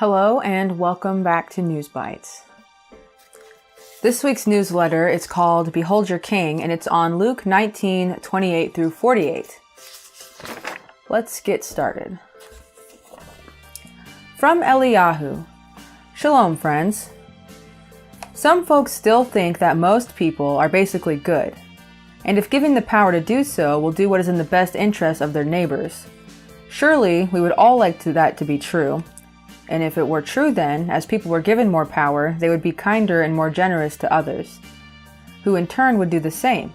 Hello and welcome back to News Bytes. This week's newsletter is called Behold Your King, and it's on Luke 19:28 through 48. Let's get started. From Eliyahu. Shalom, friends. Some folks still think that most people are basically good, and if given the power to do so, will do what is in the best interest of their neighbors. Surely, we would all like that to be true. And if it were true then, as people were given more power, they would be kinder and more generous to others, who in turn would do the same.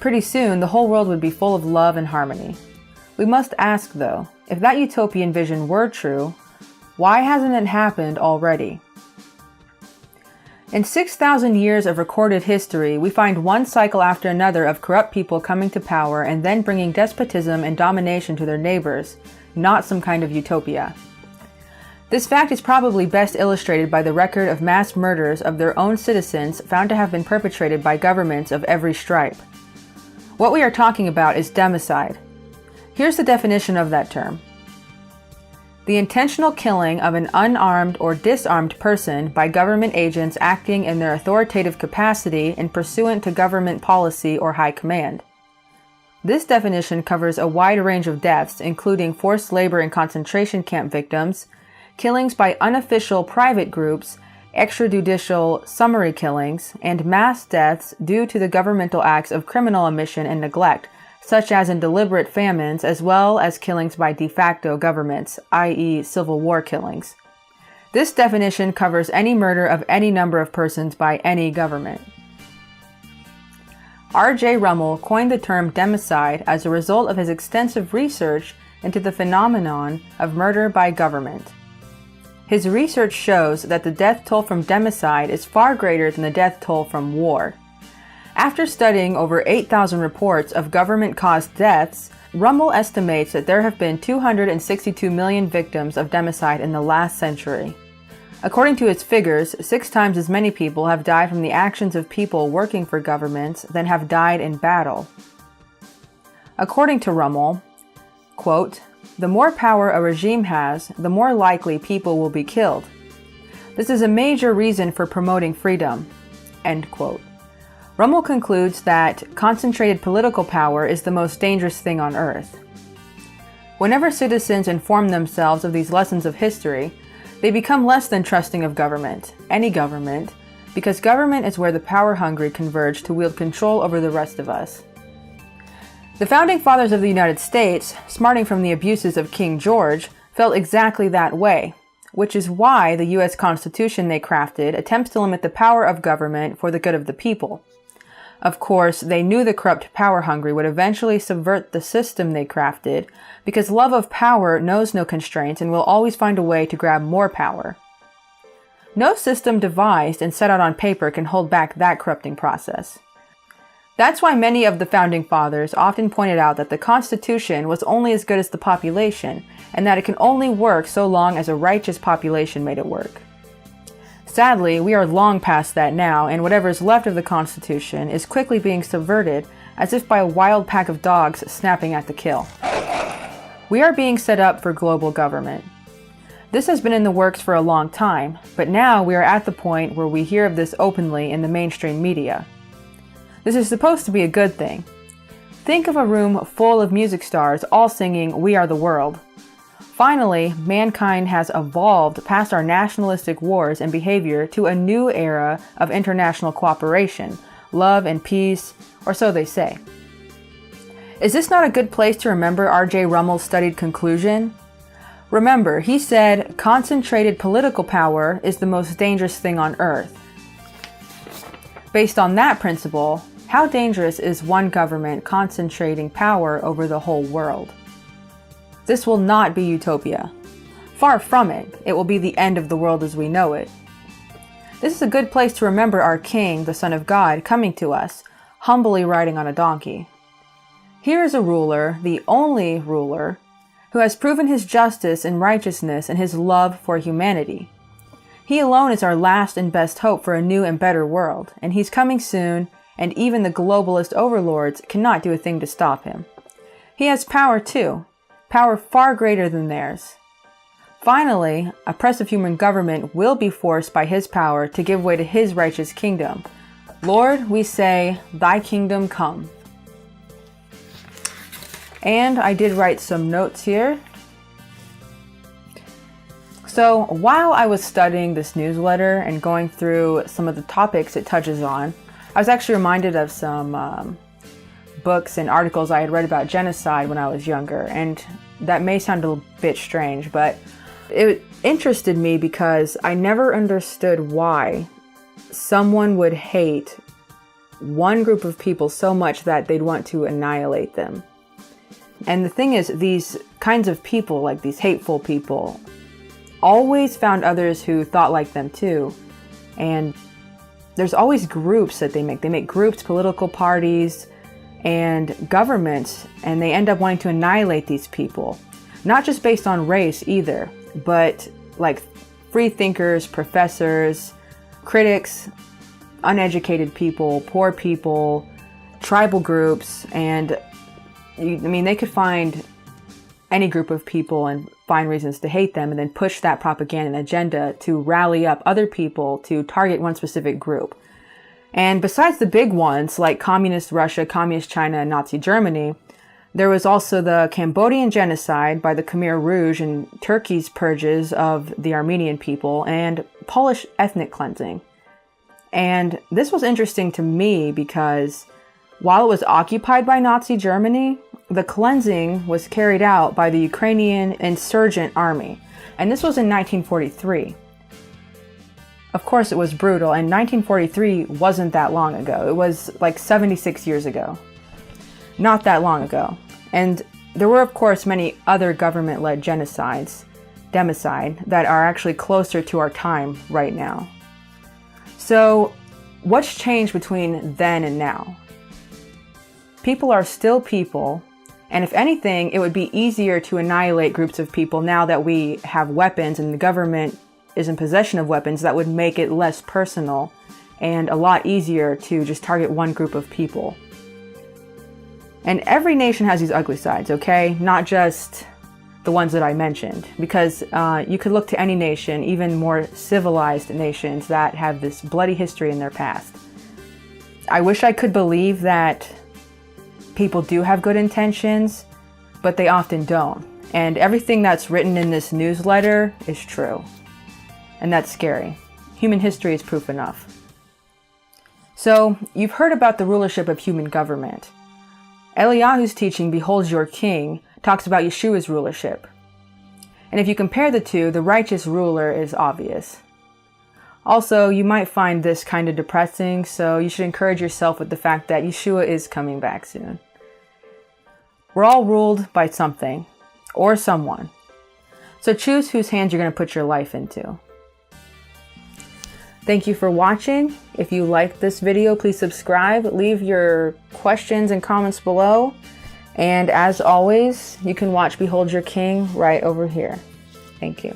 Pretty soon, the whole world would be full of love and harmony. We must ask, though, if that utopian vision were true, why hasn't it happened already? In 6,000 years of recorded history, we find one cycle after another of corrupt people coming to power and then bringing despotism and domination to their neighbors, not some kind of utopia. This fact is probably best illustrated by the record of mass murders of their own citizens found to have been perpetrated by governments of every stripe. What we are talking about is democide. Here's the definition of that term. The intentional killing of an unarmed or disarmed person by government agents acting in their authoritative capacity and pursuant to government policy or high command. This definition covers a wide range of deaths, including forced labor and concentration camp victims, killings by unofficial private groups, extrajudicial summary killings, and mass deaths due to the governmental acts of criminal omission and neglect, such as in deliberate famines, as well as killings by de facto governments, i.e. Civil War killings. This definition covers any murder of any number of persons by any government. R.J. Rummel coined the term democide as a result of his extensive research into the phenomenon of murder by government. His research shows that the death toll from democide is far greater than the death toll from war. After studying over 8,000 reports of government-caused deaths, Rummel estimates that there have been 262 million victims of democide in the last century. According to his figures, 6 times as many people have died from the actions of people working for governments than have died in battle. According to Rummel, quote, "The more power a regime has, the more likely people will be killed. This is a major reason for promoting freedom." End quote. Rummel concludes that concentrated political power is the most dangerous thing on earth. Whenever citizens inform themselves of these lessons of history, they become less than trusting of government, any government, because government is where the power-hungry converge to wield control over the rest of us. The founding fathers of the United States, smarting from the abuses of King George, felt exactly that way, which is why the U.S. Constitution they crafted attempts to limit the power of government for the good of the people. Of course, they knew the corrupt power-hungry would eventually subvert the system they crafted, because love of power knows no constraints and will always find a way to grab more power. No system devised and set out on paper can hold back that corrupting process. That's why many of the founding fathers often pointed out that the Constitution was only as good as the population, and that it can only work so long as a righteous population made it work. Sadly, we are long past that now, and whatever is left of the Constitution is quickly being subverted as if by a wild pack of dogs snapping at the kill. We are being set up for global government. This has been in the works for a long time, but now we are at the point where we hear of this openly in the mainstream media. This is supposed to be a good thing. Think of a room full of music stars all singing "We Are the World." Finally, mankind has evolved past our nationalistic wars and behavior to a new era of international cooperation, love and peace, or so they say. Is this not a good place to remember R.J. Rummel's studied conclusion? Remember, he said, concentrated political power is the most dangerous thing on earth. Based on that principle, how dangerous is one government concentrating power over the whole world? This will not be utopia. Far from it, it will be the end of the world as we know it. This is a good place to remember our King, the Son of God, coming to us, humbly riding on a donkey. Here is a ruler, the only ruler, who has proven his justice and righteousness and his love for humanity. He alone is our last and best hope for a new and better world, and he's coming soon, and even the globalist overlords cannot do a thing to stop him. He has power too, power far greater than theirs. Finally, oppressive human government will be forced by his power to give way to his righteous kingdom. Lord, we say, thy kingdom come. And I did write some notes here. So while I was studying this newsletter and going through some of the topics it touches on, I was actually reminded of some books and articles I had read about genocide when I was younger. And that may sound a bit strange, but it interested me because I never understood why someone would hate one group of people so much that they'd want to annihilate them. And the thing is, these kinds of people, like these hateful people, always found others who thought like them too. And there's always groups that they make. They make groups, political parties, and governments, and they end up wanting to annihilate these people. Not just based on race either, but like free thinkers, professors, critics, uneducated people, poor people, tribal groups, and they could find any group of people and find reasons to hate them and then push that propaganda and agenda to rally up other people to target one specific group. And besides the big ones like Communist Russia, Communist China, and Nazi Germany, there was also the Cambodian genocide by the Khmer Rouge and Turkey's purges of the Armenian people and Polish ethnic cleansing. And this was interesting to me because while it was occupied by Nazi Germany, the cleansing was carried out by the Ukrainian insurgent army. And this was in 1943. Of course, it was brutal, and 1943 wasn't that long ago. It was like 76 years ago. Not that long ago. And there were, of course, many other government-led genocides, democide, that are actually closer to our time right now. So, what's changed between then and now? People are still people, and if anything, it would be easier to annihilate groups of people now that we have weapons and the government is in possession of weapons. That would make it less personal and a lot easier to just target one group of people. And every nation has these ugly sides, okay? Not just the ones that I mentioned, because you could look to any nation, even more civilized nations that have this bloody history in their past. I wish I could believe that people do have good intentions, but they often don't. And everything that's written in this newsletter is true. And that's scary. Human history is proof enough. So, you've heard about the rulership of human government. Eliyahu's teaching, Behold Your King, talks about Yeshua's rulership. And if you compare the two, the righteous ruler is obvious. Also, you might find this kind of depressing, so you should encourage yourself with the fact that Yeshua is coming back soon. We're all ruled by something, or someone. So choose whose hands you're going to put your life into. Thank you for watching. If you liked this video, please subscribe, leave your questions and comments below. And as always, you can watch Behold Your King right over here. Thank you.